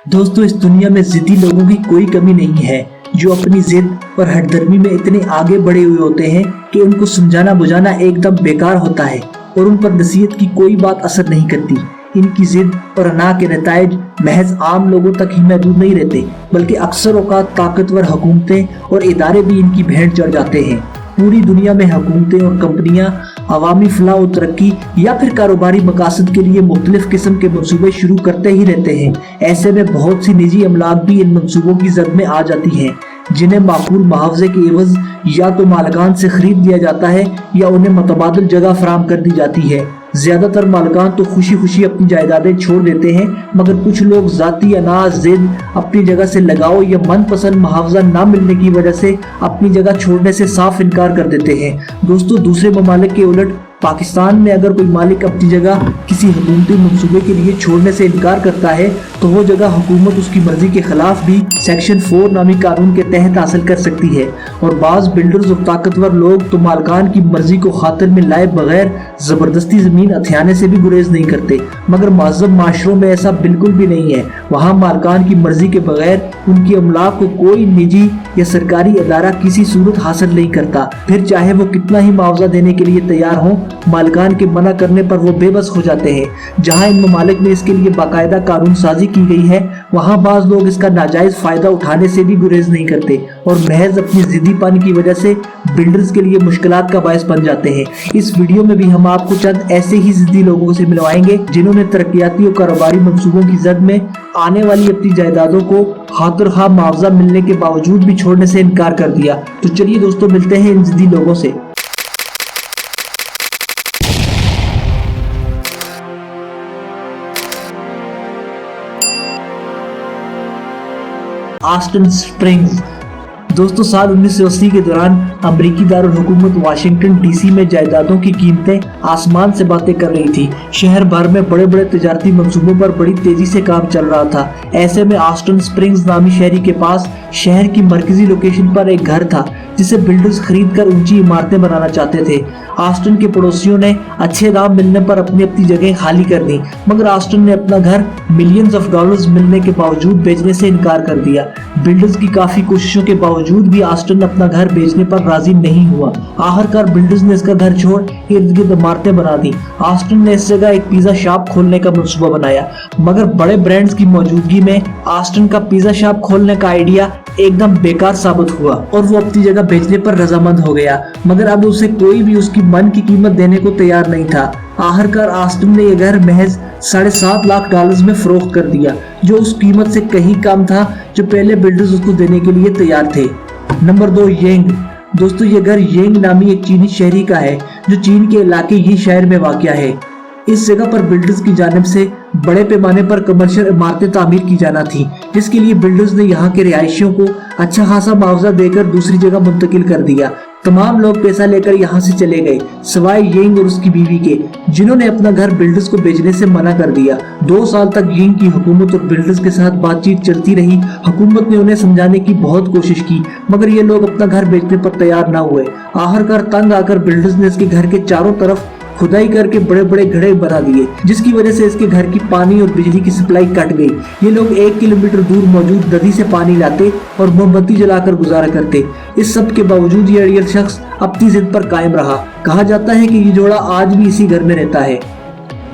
दोस्तों, इस दुनिया में जिद्दी लोगों की कोई कमी नहीं है, जो अपनी जिद और हठधर्मी में इतने आगे बढ़े हुए होते हैं कि उनको समझाना बुझाना एकदम बेकार होता है और उन पर नसीहत की कोई बात असर नहीं करती। इनकी जिद और अना के नतायज महज आम लोगों तक ही महदूद नहीं रहते, बल्कि अक्सर औकात ताकतवर हुकूमतें और इदारे भी इनकी भेंट चढ़ जाते हैं। पूरी दुनिया में हुकूमतें और कंपनियां अवामी फलाह और तरक्की या फिर कारोबारी मकासद के लिए मुख्तलिफ किस्म के मंसूबे शुरू करते ही रहते हैं। ऐसे में बहुत सी निजी अमलाक भी इन मंसूबों की जद में आ जाती हैं, जिन्हें माकूल मुआवजे के एवज या तो मालिकान से खरीद लिया जाता है या उन्हें मुतबादिल जगह फराहम कर दी जाती है। ज्यादातर मालिकान तो खुशी खुशी अपनी जायदादें छोड़ देते हैं, मगर कुछ लोग जाती अनाज जिद अपनी जगह से लगाओ या मनपसंद मुआवजा न मिलने की वजह से अपनी जगह छोड़ने से साफ इनकार कर देते हैं। दोस्तों, दूसरे ममालिक के उलट पाकिस्तान में अगर कोई मालिक अपनी जगह किसी हुकूमती मंसूबे के लिए छोड़ने से इनकार करता है तो वो जगह हुकूमत उसकी मर्जी के खिलाफ भी सेक्शन 4 नामी कानून के तहत हासिल कर सकती है। और बाज बिल्डर्स और ताकतवर लोग तो मालिकान की मर्जी को खातिर में लाए बगैर जबरदस्ती जमीन हथियाने से भी गुरेज नहीं करते, मगर महज़ब माशरों में ऐसा बिल्कुल भी नहीं है। वहाँ मालिकान की मर्जी के बगैर उनकी अमलाक को कोई निजी या सरकारी अदारा किसी सूरत हासिल नहीं करता, फिर चाहे वो कितना ही मुआवजा देने के लिए तैयार हो, मालिकान के मना करने पर वो बेबस हो जाते हैं। जहां इन ममालिक में इसके लिए बाकायदा कानून साजी की गई है, वहां बाज लोग इसका नाजायज फायदा उठाने से भी गुरेज नहीं करते और महज अपनी जिद्दीपन की वजह से बिल्डर्स के लिए मुश्किलात का बायस बन जाते हैं। इस वीडियो में भी हम आपको चंद ऐसे ही जिद्दी लोगों से मिलवाएंगे जिन्होंने तरक्याती और कारोबारी मंसूबों की जद में आने वाली अपनी जायदादों को खातिर खा मुआवजा मिलने के बावजूद भी छोड़ने से इनकार कर दिया। तो चलिए दोस्तों, मिलते हैं इन जिद्दी लोगों से। Austin springs. दोस्तों, साल 1980 के दौरान अमरीकी दारुल हुकूमत वाशिंगटन डीसी में जायदादों की कीमतें आसमान से बातें कर रही थी। शहर भर में बड़े बड़े तिजारती मंसूबों पर बड़ी तेजी से काम चल रहा था। ऐसे में ऑस्टिन स्प्रिंग्स नामी शहरी के पास शहर की मरकजी लोकेशन पर एक घर था जिसे बिल्डर्स खरीद कर ऊंची इमारतें बनाना चाहते थे। ऑस्टिन के पड़ोसियों ने अच्छे दाम मिलने पर अपनी अपनी जगह खाली कर दी, मगर ऑस्टिन ने अपना घर मिलियंस ऑफ डॉलर्स मिलने के बावजूद बेचने से इनकार कर दिया। बिल्डर्स की काफी कोशिशों के बावजूद भी ऑस्टिन अपना घर बेचने पर राजी नहीं हुआ। आखिरकार बिल्डर्स ने इसका घर छोड़ इर्द गिर्द इमारतें बना दी। ऑस्टिन ने इस जगह एक पिज्जा शॉप खोलने का मंसूबा बनाया, मगर बड़े ब्रांड्स की मौजूदगी में ऑस्टिन का पिज्जा शॉप खोलने का आइडिया एकदम बेकार साबित हुआ और वो अपनी जगह बेचने पर रजामंद हो गया, मगर अब उसे कोई भी उसकी मन की कीमत देने को तैयार नहीं था। आखिरकार ऑस्टिन ने यह घर महज $7.5 लाख में फरोख्त कर दिया, जो उस कीमत से कहीं कम था जो पहले बिल्डर्स उसको देने के लिए तैयार थे। Number 2, Young. दोस्तों, ये घर येंग नामी एक चीनी शहरी का है जो चीन के इलाके ही शहर में वाक़या है। इस जगह पर बिल्डर्स की जानिब से बड़े पैमाने पर कमर्शियल इमारतें तामीर की जाना थी, जिसके लिए बिल्डर्स ने यहाँ के रिहायशियों को अच्छा खासा मुआवजा देकर दूसरी जगह मुंतकिल कर दिया। तमाम लोग पैसा लेकर यहाँ से चले गए, सिवाय येंग और उसकी बीवी के, जिन्होंने अपना घर बिल्डर्स को बेचने से मना कर दिया। 2 साल तक येंग की हुकूमत और बिल्डर्स के साथ बातचीत चलती रही। हुकूमत ने उन्हें समझाने की बहुत कोशिश की, मगर ये लोग अपना घर बेचने पर तैयार न हुए। आखिरकार तंग आकर बिल्डर्स ने इसके घर के चारों तरफ खुदाई करके बड़े बड़े गड्ढे बना दिए, जिसकी वजह से इसके घर की पानी और बिजली की सप्लाई कट गई। ये लोग 1 किलोमीटर दूर मौजूद नदी से पानी लाते और मोमबत्ती जलाकर गुजारा करते। इस सब के बावजूद ये अड़ियल शख्स अपनी जिद पर कायम रहा। कहा जाता है कि ये जोड़ा आज भी इसी घर में रहता है।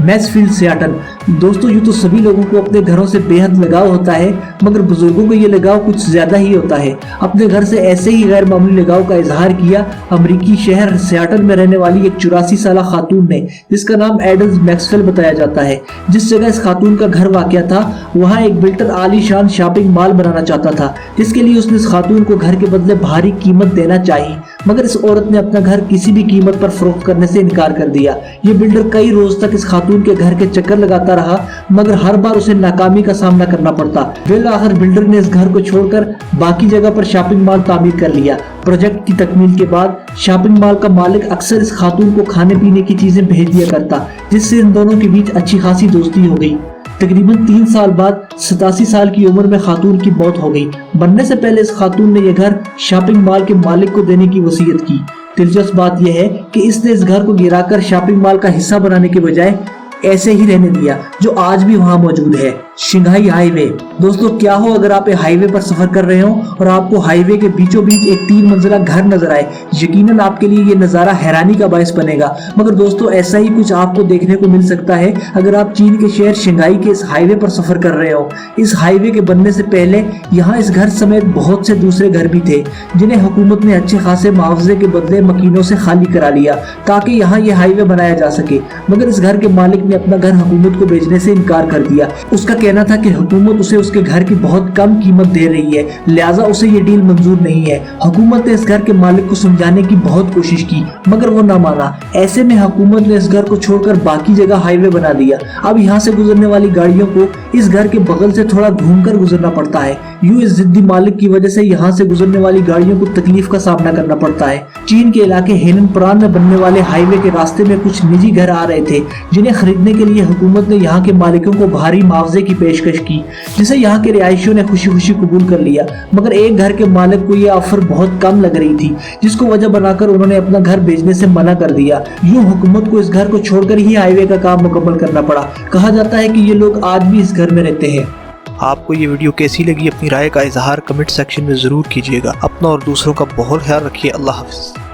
Mansfield Seattle. दोस्तों, यूँ तो सभी लोगों को अपने घरों से बेहद लगाव होता है, मगर बुजुर्गों को ये लगाव कुछ ज्यादा ही होता है। अपने घर से ऐसे ही गैर मामूली लगाव का इजहार किया अमरीकी शहर सियाटल में रहने वाली एक 84 साला खातून ने, जिसका नाम एडल्स मैक्सवेल बताया जाता है। जिस जगह इस खातून का घर वाक़या था, वहाँ एक बिल्डर आलीशान शॉपिंग मॉल बनाना चाहता था, जिसके लिए उसने इस खातून को घर के बदले भारी कीमत देना चाहिए, मगर इस औरत ने अपना घर किसी भी कीमत पर फरोख्त करने से इनकार कर दिया। ये बिल्डर कई रोज तक इस खातून के घर के चक्कर लगाता रहा, मगर हर बार उसे नाकामी का सामना करना पड़ता। फिर आखिर बिल्डर ने इस घर को छोड़कर बाकी जगह पर शॉपिंग मॉल तामीर कर लिया। प्रोजेक्ट की तकमील के बाद शॉपिंग मॉल का मालिक अक्सर इस खातून को खाने पीने की चीजें भेज दिया करता, जिससे इन दोनों के बीच अच्छी खासी दोस्ती हो गई। तकरीबन 3 साल बाद 87 साल की उम्र में खातून की मौत हो गई। मरने से पहले इस खातून ने यह घर शॉपिंग मॉल के मालिक को देने की वसीयत की। दिलचस्प बात यह है कि इसने इस घर को गिराकर शॉपिंग मॉल का हिस्सा बनाने के बजाय ऐसे ही रहने दिया जो आज भी वहाँ मौजूद है, शंघाई हाईवे। दोस्तों क्या हो अगर आप हाईवे पर सफर कर रहे हो और आपको हाईवे के बीचों बीच एक 3 मंजिला घर नजर आए, यकीनन आपके लिए ये नजारा हैरानी का बायस बनेगा। मगर दोस्तों ऐसा ही कुछ आपको देखने को मिल सकता है अगर आप चीन के शहर शंघाई के इस हाईवे पर सफर कर रहे हो। इस हाईवे के बनने से पहले यहाँ इस घर समेत बहुत से दूसरे घर भी थे, जिन्हें हुकूमत ने अच्छे खासे मुआवजे के बदले मकीनों से खाली करा लिया ताकि यहाँ ये हाईवे बनाया जा सके। मगर इस घर के मालिक ने अपना घर हुकूमत को बेचने से इनकार कर दिया। उसका कहना था कि हुकूमत उसे उसके घर की बहुत कम कीमत दे रही है, लिहाजा उसे ये डील मंजूर नहीं है। हुकूमत ने इस घर के मालिक को समझाने की बहुत कोशिश की मगर वो ना माना। ऐसे में हुकूमत ने इस घर को छोड़कर बाकी जगह हाईवे बना दिया। अब यहाँ से गुजरने वाली गाड़ियों को इस घर के बगल से थोड़ा घूमकर गुजरना पड़ता है। यूं इस जिद्दी मालिक की वजह से यहाँ से गुजरने वाली गाड़ियों को तकलीफ का सामना करना पड़ता है। चीन के इलाके हेननप्रान में बनने वाले हाईवे के रास्ते में कुछ निजी घर आ रहे थे, जिन्हें खरीदने के लिए हुकूमत ने यहाँ के मालिकों को भारी मुआवजे की पेशकश की, जिसे यहाँ के रिहायशियों ने खुशी खुशी कबूल कर लिया। मगर एक घर के मालिक को यह ऑफर बहुत कम लग रही थी, जिसको वजह बनाकर उन्होंने अपना घर बेचने से मना कर दिया। यूं हुकूमत को इस घर को छोड़कर ही हाईवे का काम मुकम्मल करना पड़ा। कहा जाता है कि ये लोग आज भी इस घर में रहते हैं। आपको ये वीडियो कैसी लगी अपनी राय का इजहार कमेंट सेक्शन में ज़रूर कीजिएगा। अपना और दूसरों का बहुत ख्याल रखिए। अल्लाह हाफ़िज़।